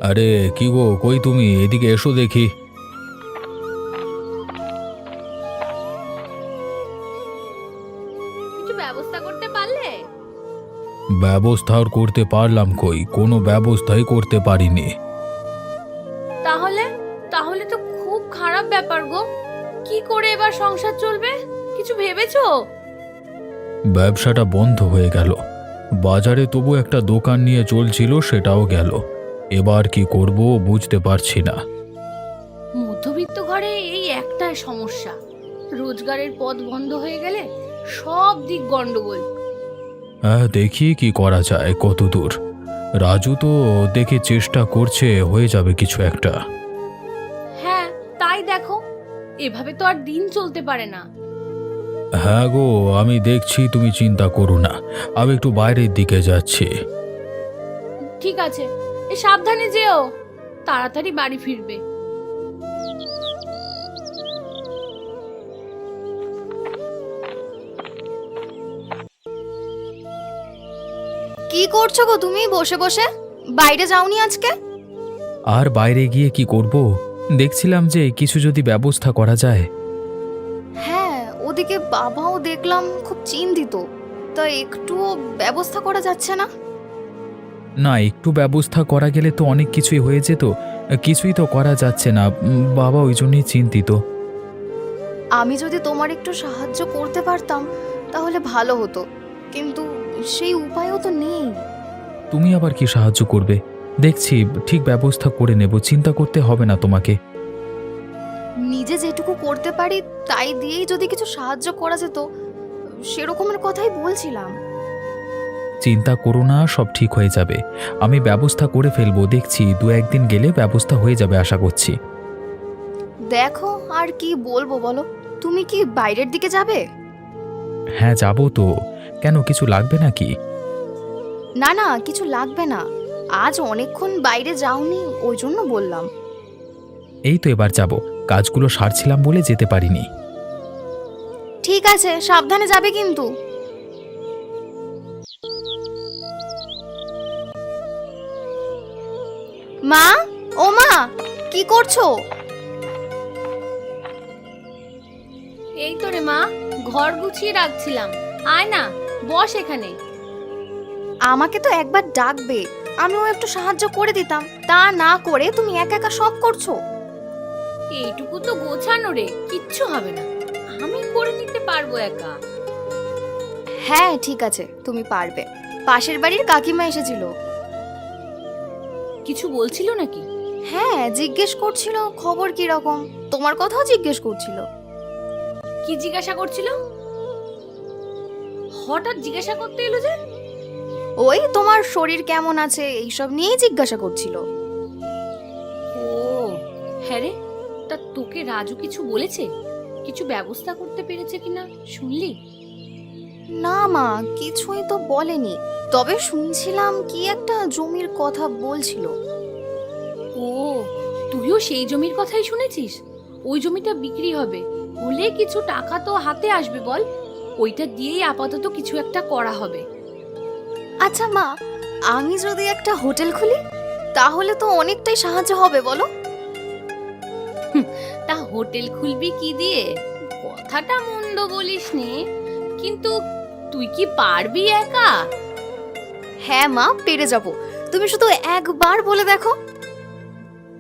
আরে কি গো, কই তুমি? এদিকে এসো দেখি। কিছু ব্যবস্থা করতে পারলে? ব্যবস্থা আর করতে পারলাম কই? কোনো ব্যবস্থাই করতে পারিনি। তাহলে তাহলে তো খুব খারাপ ব্যাপার গো। কি করে এবার সংসার চলবে? কিছু ভেবেছো? ব্যবসাটা বন্ধ হয়ে গেল। বাজারে তবু একটা দোকান নিয়ে চলছিল, সেটাও গেল। এবার কি করব বুঝতে পারছি না। মধ্যবিত্ত ঘরে এই একটাই সমস্যা, রোজগারের পথ বন্ধ হয়ে গেলে সব দিক গন্ডগোল। হ্যাঁ, দেখি কি করা যায়। কত দূর রাজু তো দেখে চেষ্টা করছে, হয়ে যাবে কিছু একটা। হ্যাঁ, তাই দেখো, এভাবে তো আর দিন চলতে পারে না। হ্যাঁ গো, আমি দেখছি, তুমি চিন্তা করো না। আমি একটু বাইরের দিকে যাচ্ছি। ঠিক আছে, সাবধানে যেও, তাড়াতাড়ি বাড়ি ফিরবে। কি করছো গো তুমি বসে বসে? বাইরে যাওনি আজকে? আর বাইরে গিয়ে কি করব, দেখছিলাম যে কিছু যদি ব্যবস্থা করা যায়। হ্যাঁ, ওদিকে বাবাও দেখলাম খুব চিন্তিত। তা একটুও ব্যবস্থা করা যাচ্ছে না? না, একটু ব্যবস্থা করা গেলে তো অনেক কিছুই হয়ে যেত। কিছুই তো করা যাচ্ছে না। বাবা ওই জন্যই চিন্তিত। আমি যদি তোমার একটু সাহায্য করতে পারতাম তাহলে ভালো হতো, কিন্তু সেই উপায়ও তো নেই। তুমি আবার কি সাহায্য করবে? দেখছি, ঠিক ব্যবস্থা করে নেব, চিন্তা করতে হবে না তোমাকে। নিজে যেটুকু করতে পারি তাই দিয়েই যদি কিছু সাহায্য করা যেত, সেরকমের কথাই বলছিলাম। চিন্তা করো না, সব ঠিক হয়ে যাবে। আমি ব্যবস্থা করে ফেলবো, দেখছি 2-1 দিন গেলে ব্যবস্থা হয়ে যাবে আশা করছি। দেখো, আর কি বলবো বলো, তুমি কি বাইরের দিকে যাবে? হ্যাঁ যাবো তো। কেন, কিছু লাগবে নাকি? না না, কিছু লাগবে না। আজ অনেকক্ষণ বাইরে যাওনি, ওই জন্য বললাম। এই তো এবার যাব, কাজগুলো সারছিলাম বলে যেতে পারিনি। ঠিক আছে, সাবধানে যাবে কিন্তু। মা, ও মা, কি করছো? এই তো রে মা, ঘর গুছিয়ে রাখছিলাম। আয় না, বস এখানে। আমাকে তো একবার ডাকবে, আমিও একটু সাহায্য করে দিতাম, তা না করে তুমি একা একা সব করছো। এইটুকু তো গোছানো রে, কিচ্ছু হবে না, আমি করে নিতে পারবো একা। হ্যাঁ ঠিক আছে, তুমি পারবে। পাশের বাড়ির কাকিমা এসেছিল। কিছু বলছিল নাকি? হ্যাঁ, জিজ্ঞেস করছিল খবর কি রকম, তোমার কথাও জিজ্ঞেস করছিল। কি জিজ্ঞাসা করছিল? হঠাৎ জিজ্ঞাসা করতে এলো যে? ওই তোমার শরীর কেমন আছে এইসব নিয়েই জিজ্ঞাসা করছিল। ও হ্যাঁ রে, তা তোকে রাজু কিছু বলেছে? কিছু ব্যবস্থা করতে পেরেছে কিনা শুনলি? না মা, কিছুই তো বলেনি, তবে শুনছিলাম কি একটা জমির কথা বলছিল। ও, তুইও সেই জমির কথাই শুনেছিস? ওই জমিটা বিক্রি হবে, হলে কিছু টাকা তো হাতে আসবে বল, ওইটা দিয়েই আপাতত কিছু একটা করা হবে। আচ্ছা মা, আমি যদি একটা হোটেল খুলি তাহলে তো অনেকটাই সাহায্য হবে বলো। তা হোটেল খুলবি কি দিয়ে? কথাটা মন্দ বলিসনি, কিন্তু তুই কি পারবি একা? হ্যাঁ মা, পেরে যাব, তুমি শুধু একবার বলে দেখো।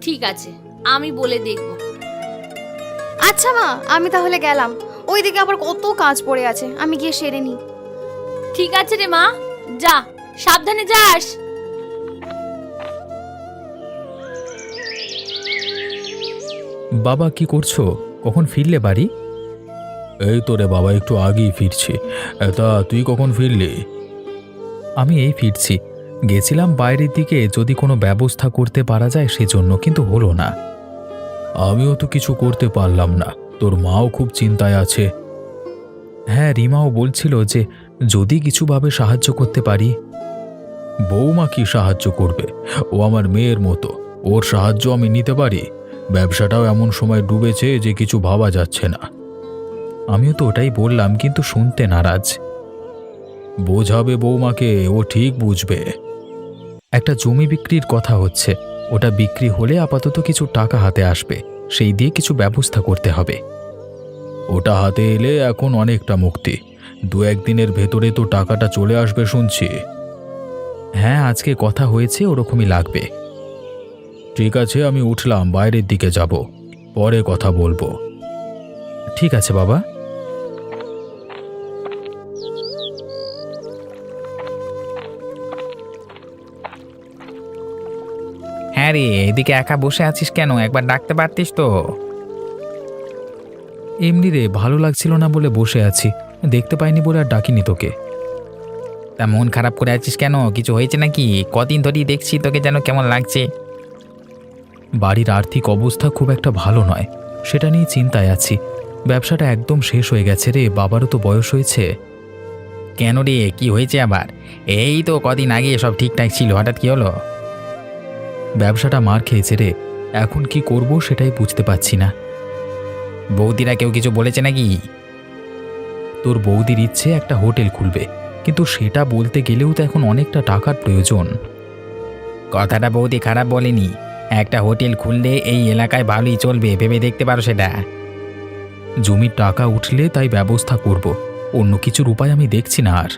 ঠিক আছে, আমি বলে দেখব। আচ্ছা মা, আমি তাহলে গেলাম, ওইদিকে আবার কত কাজ পড়ে আছে, আমি গিয়ে সেরে নিই। ঠিক আছে রে মা, যা, সাবধানে যাস। বাবা কি করছো? কখন ফিরলে বাড়ি? এই তো রে বাবা, একটু আগেই ফিরছি। তা তুই কখন ফিরলি? আমি এই ফিরছি, গেছিলাম বাইরের দিকে, যদি কোনো ব্যবস্থা করতে পারা যায় সেজন্য, কিন্তু হলো না। আমিও তো কিছু করতে পারলাম না, তোর মাও খুব চিন্তায় আছে। হ্যাঁ, রিমাও বলছিল যে যদি কিছুভাবে সাহায্য করতে পারি। বৌমা কি সাহায্য করবে? ও আমার মেয়ের মতো, ওর সাহায্য আমি নিতে পারি? ব্যবসাটাও এমন সময় ডুবেছে যে কিছু ভাবা যাচ্ছে না। আমিও তো ওটাই বললাম, কিন্তু শুনতে নারাজ। বোঝাবে বৌমাকে, ও ঠিক বুঝবে। একটা জমি বিক্রির কথা হচ্ছে, ওটা বিক্রি হলে আপাতত কিছু টাকা হাতে আসবে, সেই দিয়ে কিছু ব্যবস্থা করতে হবে। ওটা হাতে এলে এখন অনেকটা মুক্তি, 2-1 দিনের ভেতরে তো টাকাটা চলে আসবে শুনছি। হ্যাঁ, আজকে কথা হয়েছে, ওরকমই লাগবে। ঠিক আছে, আমি উঠলাম, বাইরের দিকে যাব, পরে কথা বলবো। ঠিক আছে বাবা। হ্যাঁ রে, এদিকে একা বসে আছিস কেন? একবার ডাকতে পারতিস তো। এমনি রে, ভালো লাগছিল না বলে বসে আছি, দেখতে পাইনি বলে আর ডাকিনি তোকে। তা মন খারাপ করে আছিস কেন? কিছু হয়েছে নাকি? কদিন ধরেই দেখছি তোকে যেন কেমন লাগছে। বাড়ির আর্থিক অবস্থা খুব একটা ভালো নয়, সেটা নিয়ে চিন্তায় আছি। ব্যবসাটা একদম শেষ হয়ে গেছে রে, বাবারও তো বয়স হয়েছে। কেন রে, কি হয়েছে আবার? এই তো কদিন আগে সব ঠিকঠাক ছিল, হঠাৎ কি হলো? ব্যবসাটা মার খেয়েছে রে, এখন কি করব সেটাই বুঝতে পারছি না। বৌদিরা কেউ কিছু বলেছে নাকি? তোর বৌদির ইচ্ছে একটা হোটেল খুলবে, কিন্তু সেটা বলতে গেলেও তো এখন অনেকটা টাকার প্রয়োজন। কথাটা বৌদি খারাপ বলেনি, একটা হোটেল খুললে এই এলাকায় ভালোই চলবে, ভেবে দেখতে পারো সেটা। জমির টাকা উঠলে তাই ব্যবস্থা করব, অন্য কিছুর উপায় আমি দেখছি না আর।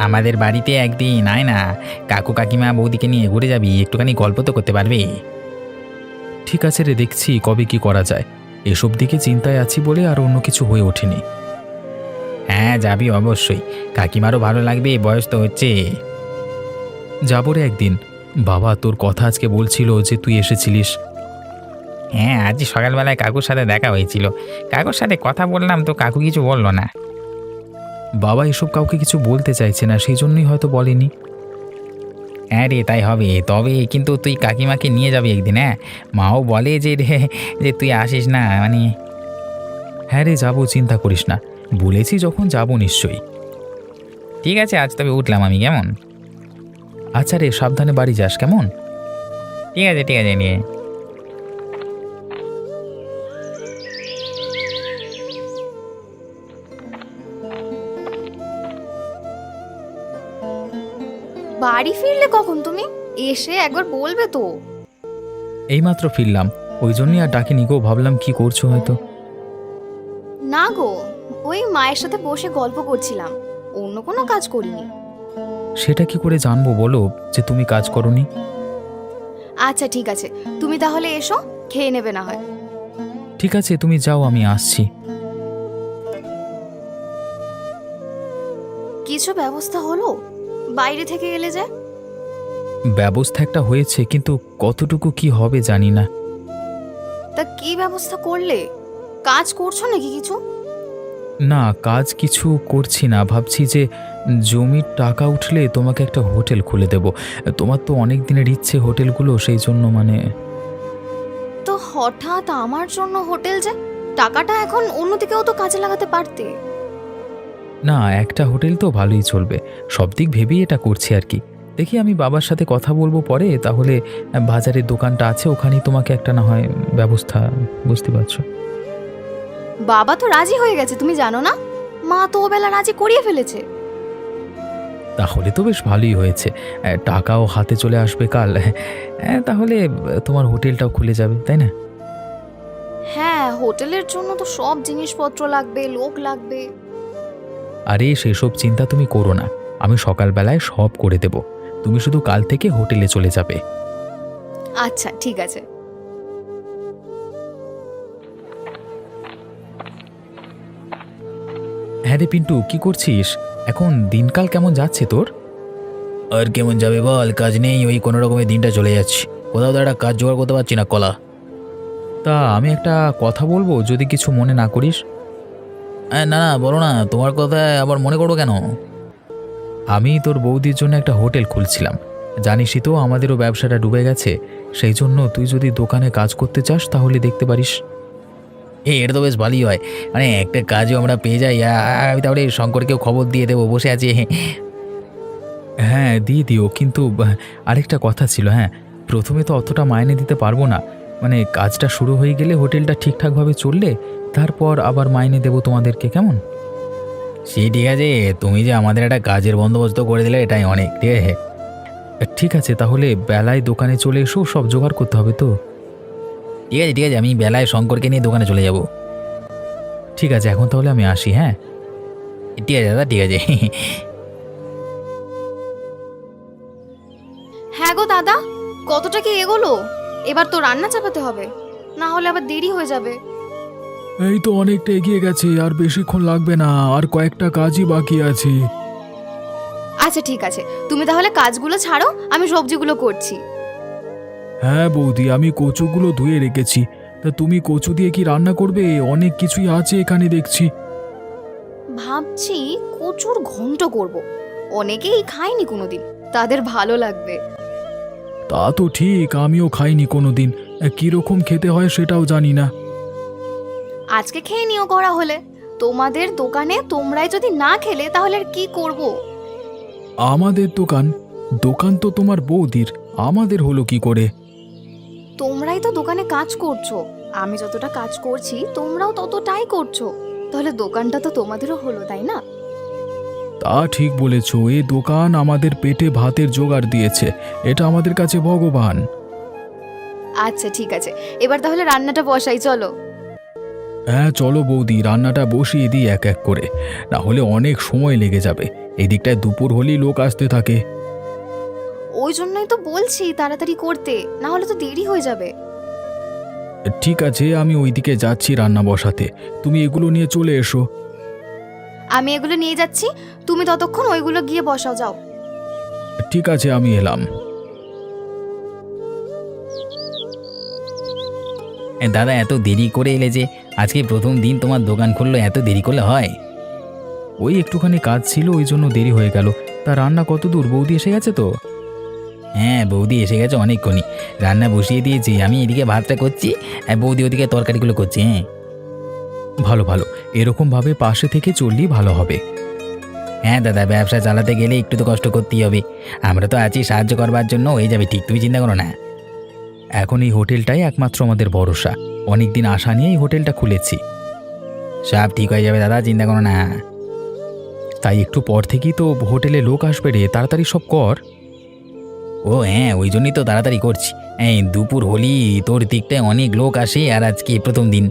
আমাদের বাড়িতে একদিন আয় না, কাকু কাকিমা বৌদিকে নিয়ে ঘুরে যাবি, একটুখানি গল্প তো করতে পারবে। ঠিক আছে রে, দেখছি কবে কি করা যায়, এসব দিকে চিন্তায় আছি বলে আর অন্য কিছু হয়ে ওঠেনি। হ্যাঁ যাবি অবশ্যই, কাকিমারও ভালো লাগবে, বয়স তো হচ্ছে। যাবো রে একদিন। বাবা তোর কথা আজকে বলছিল যে তুই এসেছিলিস। হ্যাঁ, আজ সকালবেলায় কাকুর সাথে দেখা হয়েছিল, কাকুর সাথে কথা বললাম তো কাকু কিছু বললো না। বাবা এসব কাউকে কিছু বলতে চাইছে না, সেই জন্যই হয়তো বলেনি। হ্যাঁ রে, তাই হবে, তবে কিন্তু তুই কাকিমাকে নিয়ে যাবি একদিন। হ্যাঁ, মাও বলে যে রে যে তুই আসিস না মানে। হ্যাঁ রে, যাবো, চিন্তা করিস না, বলেছি যখন যাবো নিশ্চয়ই। ঠিক আছে, আজ তবে উঠলাম আমি, কেমন? আচ্ছা রে, সাবধানে বাড়ি যাস, কেমন? ঠিক আছে ঠিক আছে, নিয়ে বাড়ি ফিরলে কখন তুমি? এসে একবার বলবে তো। এইমাত্র ফিরলাম, ওই জন্যই আর ডাকিনি গো, ভাবলাম কি করছো হয়তো। না গো, ওই মায়ের সাথে বসে গল্প করছিলাম, অন্য কোনো কাজ করিনি। সেটা কি করে জানবো বলো যে তুমি কাজ করনি? আচ্ছা ঠিক আছে, তুমি তাহলে এসো, খেয়ে নেবে না হয়। ঠিক আছে, তুমি যাও, আমি আসছি। কিছু ব্যবস্থা হলো? বাইরে থেকে এলে যে। ব্যবস্থা একটা হয়েছে, কিন্তু কতটুকু কি হবে জানি না। তা কি ব্যবস্থা করলে? কাজ করছো নাকি কিছু? না, কাজ কিছু করছি না, ভাবছি যে জমির টাকা উঠলে তোমাকে একটা হোটেল খুলে দেব। তোমার তো অনেক দিনের ইচ্ছে হোটেলগুলো, সেই জন্য মানে। তো হঠাৎ আমার জন্য হোটেল যে? টাকাটা এখন অন্যদিকেও তো কাজে লাগাতে পারতে। না, একটা হোটেল তো ভালোই চলবে, সব দিক ভেবেই এটা করছি আর কি। দেখি আমি বাবার সাথে কথা বলবো পরে, তাহলে বাজারের দোকানটা আছে ওখানেই তোমাকে একটা না হয় ব্যবস্থা, বুঝতে পারছো। বাবা তো রাজি হয়ে গেছে, তুমি জানো না? মা তো ওবেলা রাজি করিয়ে ফেলেছে। তাহলে তো বেশ ভালোই হয়েছে, টাকাও হাতে চলে আসবে কাল। তাহলে তোমার হোটেলটাও খুলে যাবে, তাই না? হ্যাঁ, হোটেলের জন্য তো সব জিনিসপত্র লাগবে, লোক লাগবে। আরে সেসব চিন্তা তুমি করো না, আমি সকালবেলায় সব করে দেব, তুমি শুধু কাল থেকে হোটেলে চলে যাবে। আচ্ছা ঠিক আছে। হ্যাঁ রে পিন্টু, কি করছিস এখন? দিনকাল কেমন যাচ্ছে তোর? আর কেমন যাবে বল, কাজ নেই, ওই কোনো রকমের দিনটা চলে যাচ্ছে, কোথাও তো একটা কাজ জোগাড় করতে পারছি না কলা। তা আমি একটা কথা বলবো, যদি কিছু মনে না করিস। না না, বলো না, তোমার কথা আবার মনে করবো কেন? আমি তোর বৌদির জন্য একটা হোটেল খুলছিলাম, জানিসই তো আমাদেরও ব্যবসাটা ডুবে গেছে, সেই জন্য তুই যদি দোকানে কাজ করতে চাস তাহলে দেখতে পারিস। এটা তো বেশ ভালোই হয়, মানে একটা কাজও আমরা পেয়ে যাই। আমি তাহলে শঙ্করকেও খবর দিয়ে দেবো, বসে আছে। হ্যাঁ দিয়ে দিও, কিন্তু আরেকটা কথা ছিল। হ্যাঁ, প্রথমে তো অতটা মাইনে দিতে পারবো না, মানে কাজটা শুরু হয়ে গেলে হোটেলটা ঠিকঠাকভাবে চললে তারপর আবার মাইনে দেবো তোমাদেরকে, কেমন? সেই ঠিক আছে, তুমি যে আমাদের একটা কাজের বন্দোবস্ত করে দিলে এটাই অনেক, ঠিক আছে। ঠিক আছে, তাহলে বেলায় দোকানে চলে এসো, সব জোগাড় করতে হবে তো। ঠিক আছে, আমি বেলায় শঙ্করকে নিয়ে দোকানে চলে যাব। ঠিক আছে, এখন তাহলে আমি আসি, হ্যাঁ। ঠিক আছে দাদা, ঠিক আছে। হ্যাঁ গো দাদা, কতটা কি এগোলো? এবার তো রান্না চাপাতে হবে, না হলে আবার দেরি হয়ে যাবে। এই তো অনেকটা এগিয়ে গেছে, আর বেশিক্ষণ লাগবে না, আর কয়েকটা কাজই বাকি আছে। আচ্ছা ঠিক আছে, তুমি তাহলে কাজগুলো ছাড়ো, আমি সবজিগুলো করছি। হ্যাঁ বৌদি, আমি কচুগুলো ধুয়ে রেখেছি। তা তুমি কচু দিয়ে কি রান্না করবে? অনেক কিছুই আছে এখানে দেখছি। ভাবছি কচুর ঘন্ট করব, অনেকেই খায়নি কোনোদিন, তাদের ভালো লাগবে। তা তো ঠিক, আমিও খাইনি কোনোদিন। কিরকম খেতে হয় সেটাও জানি না। আজকে খেয়ে নিও করা হলে। তোমাদের দোকানে তোমরাই যদি না খেলে তাহলে আর কি করব? আমাদের দোকান? দোকান তো তোমার বৌদির, আমাদের হলো কি করে? তোমরাই তো দোকানে কাজ করছো, আমি যতটা কাজ করছি তোমরাও ততটাই করছো, তাহলে দোকানটা তো তোমাদেরও হলো, তাই না? তা ঠিক বলেছ, এ দোকান আমাদের পেটে ভাতের জোগাড় দিয়েছে, এটা আমাদের কাছে ভগবান। আচ্ছা ঠিক আছে, এবার তাহলে রান্নাটা বসাই, চলো। হ্যাঁ চলো বৌদি, রান্নাটা বসিয়ে দিই এক এক করে, না হলে অনেক সময় লেগে যাবে। এই দিকটায় দুপুর হলেই লোক আসতে থাকে। ওই জন্যই তো বলছি তাড়াতাড়ি করতে, না হলে তো দেরি হয়ে যাবে। ঠিক আছে, আমি ওইদিকে যাচ্ছি রান্না বসাতে, তুমি এগুলো নিয়ে চলে এসো। আমি এগুলো নিয়ে যাচ্ছি, তুমি ততক্ষণ ওইগুলো গিয়ে বসাও, যাও। ঠিক আছে, আমি এলাম। দাদা, এত দেরি করে এলে যে? আজকে প্রথম দিন তোমার দোকান খুললো, এত দেরি করলে হয়? ওই একটুখানি কাজ ছিল, ওই জন্য দেরি হয়ে গেল। তা রান্না কত দূর? বৌদি এসে গেছে তো? হ্যাঁ, বৌদি এসে গেছে অনেকক্ষণই। রান্না বসিয়ে দিয়েছি, আমি এদিকে ভাতটা করছি, আর বৌদি ওদিকে তরকারিগুলো করছে। হ্যাঁ ভালো ভালো, এরকমভাবে পাশে থেকে চললেই ভালো হবে। হ্যাঁ দাদা, ব্যবসা চালাতে গেলে একটু তো কষ্ট করতেই হবে। আমরা তো আছি সাহায্য করবার জন্য, হয়ে যাবে ঠিক, তুমি চিন্তা করো না। এখন এই হোটেলটাই একমাত্র আমাদের ভরসা, অনেকদিন আশা নিয়ে এই হোটেলটা খুলেছি। সব ঠিক হয়ে যাবে দাদা, চিন্তা করো না। তাই একটু পর থেকেই তো হোটেলে লোক আসবে রে, তাড়াতাড়ি সব কর। ও হ্যাঁ, ওই জন্যই তো তাড়াতাড়ি করছি। এই দুপুর হলি তোর দিকটায় অনেক লোক আসে, আর আজকে প্রথম দিন।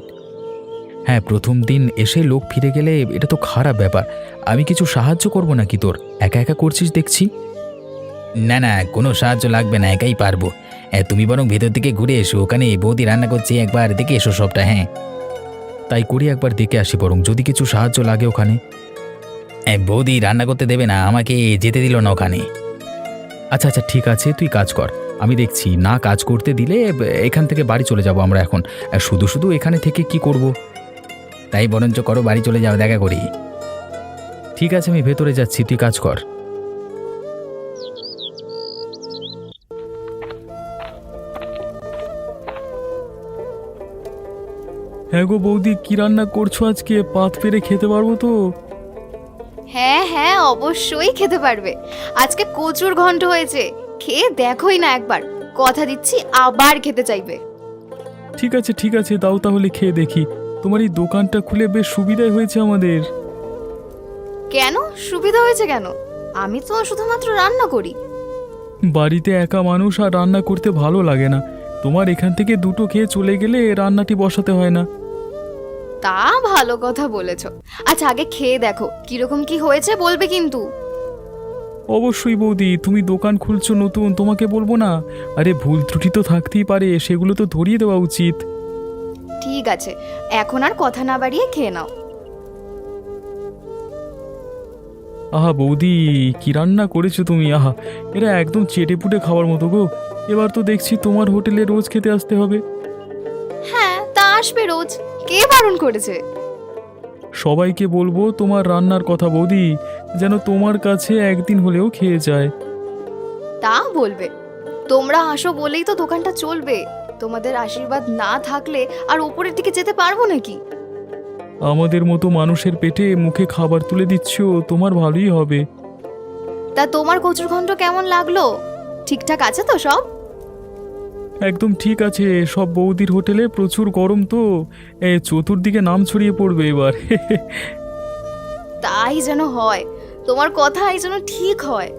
হ্যাঁ, প্রথম দিন এসে লোক ফিরে গেলে এটা তো খারাপ ব্যাপার। আমি কিছু সাহায্য করব নাকি তোর? একা একা করছিস দেখছি। না না, কোনো সাহায্য লাগবে না, একাই পারবো। তুমি বরং ভেতর দিকে ঘুরে এসো, ওখানে বৌদি রান্না করছে, একবার দেখে এসো সবটা। হ্যাঁ তাই করি, একবার দেখে আসি বরং, যদি কিছু সাহায্য লাগে ওখানে। বৌদি রান্না করতে দেবে না, আমাকে যেতে দিল না ওখানে। আচ্ছা আচ্ছা ঠিক আছে, তুই কাজ কর, আমি দেখছি। না কাজ করতে দিলে এখান থেকে বাড়ি চলে যাব আমরা এখন। শুধু শুধু এখানে থেকে কি করব? তাই বরঞ্চ করো, বাড়ি চলে যাও, দেখা করি। ঠিক আছে, আমি ভেতরে যাচ্ছি, তুই কাজ কর। হ্যাঁ গো বৌদি, কি রান্না করছো আজকে? পাত পেরে খেতে পারবো তো? হ্যাঁ হ্যাঁ, অবশ্যই খেতে পারবে। আজকে কচুর ঘন্ট হয়েছে, খেয়ে দেখোই না একবার, কথা দিচ্ছি আবার খেতে চাইবে। ঠিক আছে, দাও তাহলে খেয়ে দেখি। তোমার এই দোকানটা খুলে বেশ সুবিধাই হয়েছে আমাদের। কেন সুবিধা হয়েছে কেন? আমি তো শুধুমাত্র রান্না করি। বাড়িতে একা মানুষ, আর রান্না করতে ভালো লাগে না। তোমার এখান থেকে দুটো খেয়ে চলে গেলে রান্নাটি বসাতে হয় না। তা ভালো কথা বলেছ। আচ্ছা আগে খেয়ে দেখো কিরকম কি হয়েছে, বলবে কিন্তু। অবশ্যই বৌদি, তুমি দোকান খুলছো নতুন, তোমাকে বলবো না? আরে ভুল ত্রুটি তো থাকতেই পারে, সেগুলো তো ধরিয়ে দেওয়া উচিত। ঠিক আছে, এখন আর কথা না বাড়িয়ে খেয়ে নাও। আহা বৌদি, কি রান্না করেছো তুমি! আহা, এরা একদম চেটেপুটে খাওয়ার মতো গো। এবার তো দেখছি তোমার হোটেলে রোজ খেতে আসতে হবে। হ্যাঁ তা আসবে রোজ, কে বারণ করেছে? সবাইকে বলবো তোমার রান্নার কথা বৌদি, যেন তোমার কাছে একদিন হলেও খেয়ে যায়। তা বলবে, তোমরা আসো বলেই তো দোকানটা চলবে। তোমাদের আশীর্বাদ না থাকলে আর উপরের দিকে যেতে পারবো নাকি? আমাদের মতো মানুষের পেটে মুখে খাবার তুলে দিচ্ছ, তোমার ভালোই হবে। তা তোমার কচুর ঘন্ট কেমন লাগলো? ঠিকঠাক আছে তো সব? একদম ঠিক আছে সব। বৌদির হোটেলে প্রচুর গরম তো, চতুর্দিকে নাম ছড়িয়ে পড়বে এবার। তাই যেন হয়, তোমার কথাই যেন ঠিক হয়।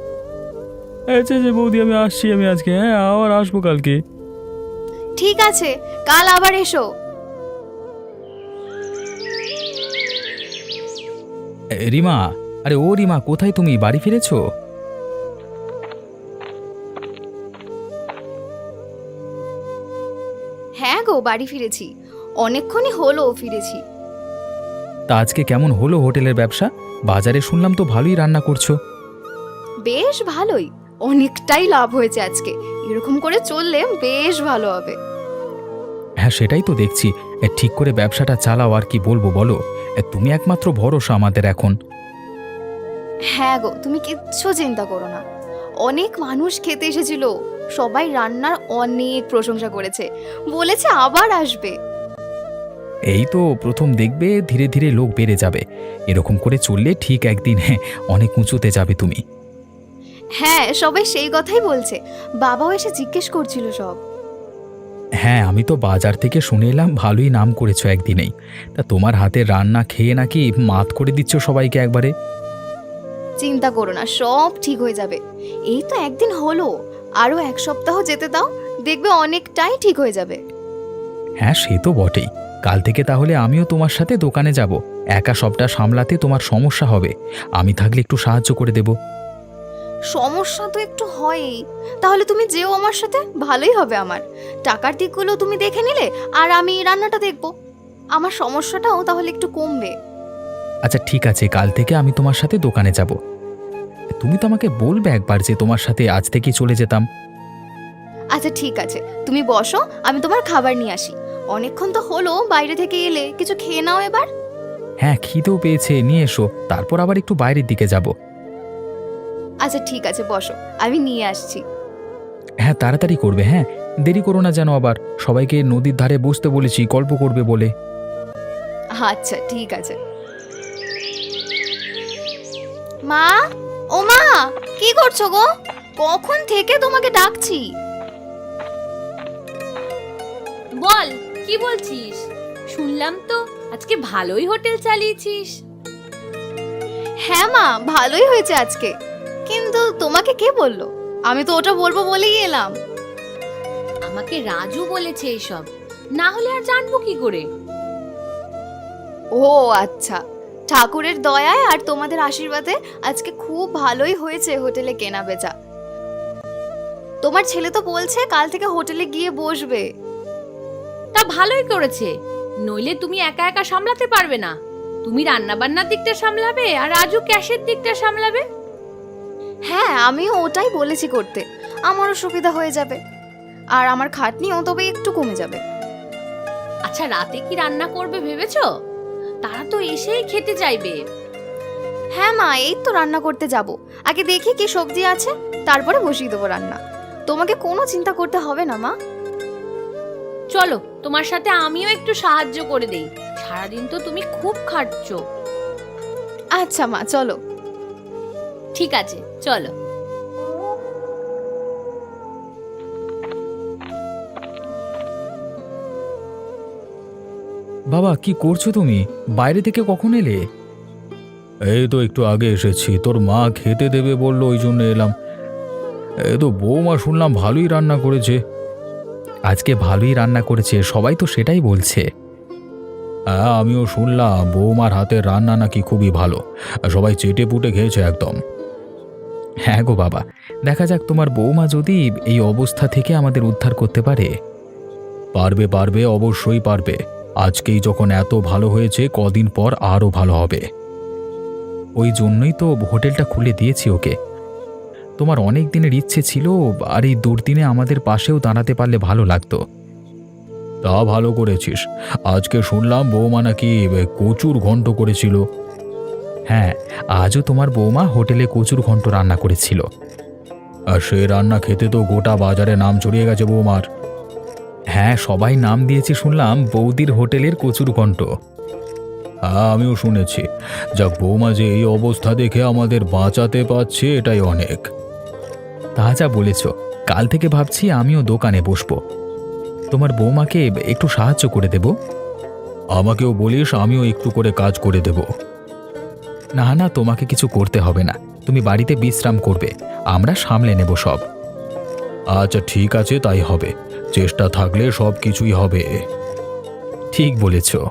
আচ্ছা আচ্ছা বৌদি, আমি আসছি, আমি আজকে, হ্যাঁ আবার আসবো কালকে। ঠিক আছে, কাল আবার এসো। রিমা, আরে ও রিমা, কোথায় তুমি? বাড়ি ফিরেছো? হ্যাঁ গো, বাড়ি ফিরেছি, অনেকক্ষণই হলো ফিরেছি। তা আজকে কেমন হলো হোটেলের ব্যবসা? বাজারে শুনলাম তো ভালোই রান্না করছো। বেশ ভালোই, অনেকটাই লাভ হয়েছে আজকে। এরকম করে চললে বেশ ভালো হবে। হ্যাঁ সেটাই তো দেখছি। ঠিক করে ব্যবসাটা চালাও, আর কি বলবো বলো। তুমি একমাত্র ভরসা আমাদের এখন। হ্যাঁ গো, তুমি কিচ্ছু চিন্তা করো না। অনেক মানুষ খেতে এসেছিল, সবাই রান্নার অনেক প্রশংসা করেছে, বলেছে আবার আসবে। এই তো প্রথম, দেখবে ধীরে ধীরে লোক বেড়ে যাবে। এরকম করে চললে ঠিক একদিন অনেক উঁচুতে যাবে তুমি। হ্যাঁ, সবাই সেই কথাই বলছে, বাবাও এসে জিজ্ঞেস করছিল সব। হ্যাঁ আমি তো বাজার থেকে শুনে এলাম ভালোই নাম করেছো একদিনেই। তা তোমার হাতের রান্না খেয়ে নাকি মাত করে দিচ্ছ সবাইকে একবারে। চিন্তা করো না, সব ঠিক হয়ে যাবে। এই তো একদিন হলো, আরো এক সপ্তাহ যেতে দাও, দেখবে অনেকটাই ঠিক হয়ে যাবে। হ্যাঁ সে তো বটেই। কাল থেকে তাহলে আমিও তোমার সাথে দোকানে যাব। একা সবটা সামলাতে তোমার সমস্যা হবে, আমি থাকলে একটু সাহায্য করে দেব। সমস্যা তো একটু হয়ই, তাহলে তুমি যেও আমার সাথে, ভালোই হবে আমার। টাকার দিকগুলো তুমি দেখে নিলে, আর আমি রান্নাটা দেখব, আমার সমস্যাটাও তাহলে একটু কমবে। আচ্ছা ঠিক আছে, কাল থেকে আমি তোমার সাথে দোকানে যাব। তুমি তো আমাকে বলবে একবার যে তোমার সাথে আজ থেকেই চলে যেতাম। আচ্ছা ঠিক আছে, তুমি বসো, আমি তোমার খাবার নিয়ে আসি। অনেকক্ষণ তো হলো বাইরে থেকে এলে, কিছু খেয়ে নাও এবার। হ্যাঁ খিদেও পেয়েছে, নিয়ে এসো, তারপর আবার একটু বাইরের দিকে যাব। আচ্ছা ঠিক আছে, বসো, আমি নিয়ে আসছি। হ্যাঁ তাড়াতাড়ি করবে, হ্যাঁ দেরি করো না যেন। আবার সবাইকে নদীর ধারে বসতে বলেছি, গল্প করবে বলে। আচ্ছা ঠিক আছে। মা, ও মা, কি করছো গো? কখন থেকে তোমাকে ডাকছি। বল, কি বলছিস? শুনলাম তো আজকে ভালোই হোটেল চালিয়েছিস। হ্যাঁ মা, ভালোই হয়েছে আজকে, কিন্তু তোমাকে কে বললো? আমি তো ওটা বলবো বলেই এলাম। আমাকে রাজু বলেছে এসব, না হলে আর জানবো কি করে? ও আচ্ছা, ঠাকুরের দয়ায় আর তোমাদের আশীর্বাদে আজকে খুব ভালোই হয়েছে হোটেলে কেনা বেচা। তোমার ছেলে তো বলছে কাল থেকে হোটেলে গিয়ে বসবে। তা ভালোই করেছে, নইলে তুমি একা একা সামলাতে পারবে না। তুমি রান্না বান্নার দিকটা সামলাবে আর রাজু ক্যাশের দিকটা সামলাবে। হ্যাঁ, আমিও ওটাই বলেছি করতে, আমারও সুবিধা হয়ে যাবে, আর আমার খাটনিও তবে একটু কমে যাবে। আচ্ছা রাতে কি রান্না করবে ভেবেছো? তারা তো এসেই খেতে চাইবে। হ্যাঁ মা, এই তো রান্না করতে যাব, আগে দেখি কি সবজি আছে, তারপরে বসিয়ে দেবো রান্না। তোমাকে কোনো চিন্তা করতে হবে না মা। চলো, তোমার সাথে আমিও একটু সাহায্য করে দেই, সারাদিন তো তুমি খুব খাটছো। আচ্ছা মা, চলো। ঠিক আছে, চলো। বাবা কি করছো তুমি? বাইরে থেকে কখন এলে? এই তো একটু আগে এসেছি, তোর মা খেতে দেবে বললো, ওই জন্য এলাম। এই তো বৌমা শুনলাম ভালোই রান্না করেছে। আজকে ভালোই রান্না করেছে, সবাই তো সেটাই বলছে। হ্যাঁ আমিও শুনলাম বৌমার হাতের রান্না নাকি খুবই ভালো, সবাই চেটে পুটে খেয়েছে একদম। হ্যাঁ গো বাবা, দেখা যাক তোমার বৌমা যদি এই অবস্থা থেকে আমাদের উদ্ধার করতে পারে। পারবে পারবে, অবশ্যই পারবে। আজকেই যখন এত ভালো হয়েছে, কদিন পর আরও ভালো হবে। ওই জন্যই তো হোটেলটা খুলে দিয়েছি ওকে। তোমার অনেক দিনের ইচ্ছে ছিল, আর এই দুর্দিনে আমাদের পাশেও দাঁড়াতে পারলে ভালো লাগতো। তা ভালো করেছিস। আজকে শুনলাম বৌমা নাকি কচুর ঘন্ট করেছিল। হ্যাঁ, আজও তোমার বৌমা হোটেলে কচুর ঘন্ট রান্না করেছিল। আর সে রান্না খেতে তো গোটা বাজারে নাম ছড়িয়ে গেছে বৌমার। হ্যাঁ, সবাই নাম দিয়েছে শুনলাম বৌদির হোটেলের কচুর ঘন্ট। হ্যাঁ আমিও শুনেছি। যাক, বৌমা যে এই অবস্থা দেখে আমাদের বাঁচাতে পারছে, এটাই অনেক। তা যা বলেছ, কাল থেকে ভাবছি আমিও দোকানে বসবো। তোমার বৌমাকে একটু সাহায্য করে দেব। আমাকেও বলিস, আমিও একটু করে কাজ করে দেব। না না, তোমাকে কিছু করতে হবে না, তুমি বাড়িতে বিশ্রাম করবে, আমরা সামলে নেব সব। আচ্ছা ঠিক আছে, তাই হবে, চেষ্টা থাকলে সব কিছুই হবে। ঠিক বলেছো।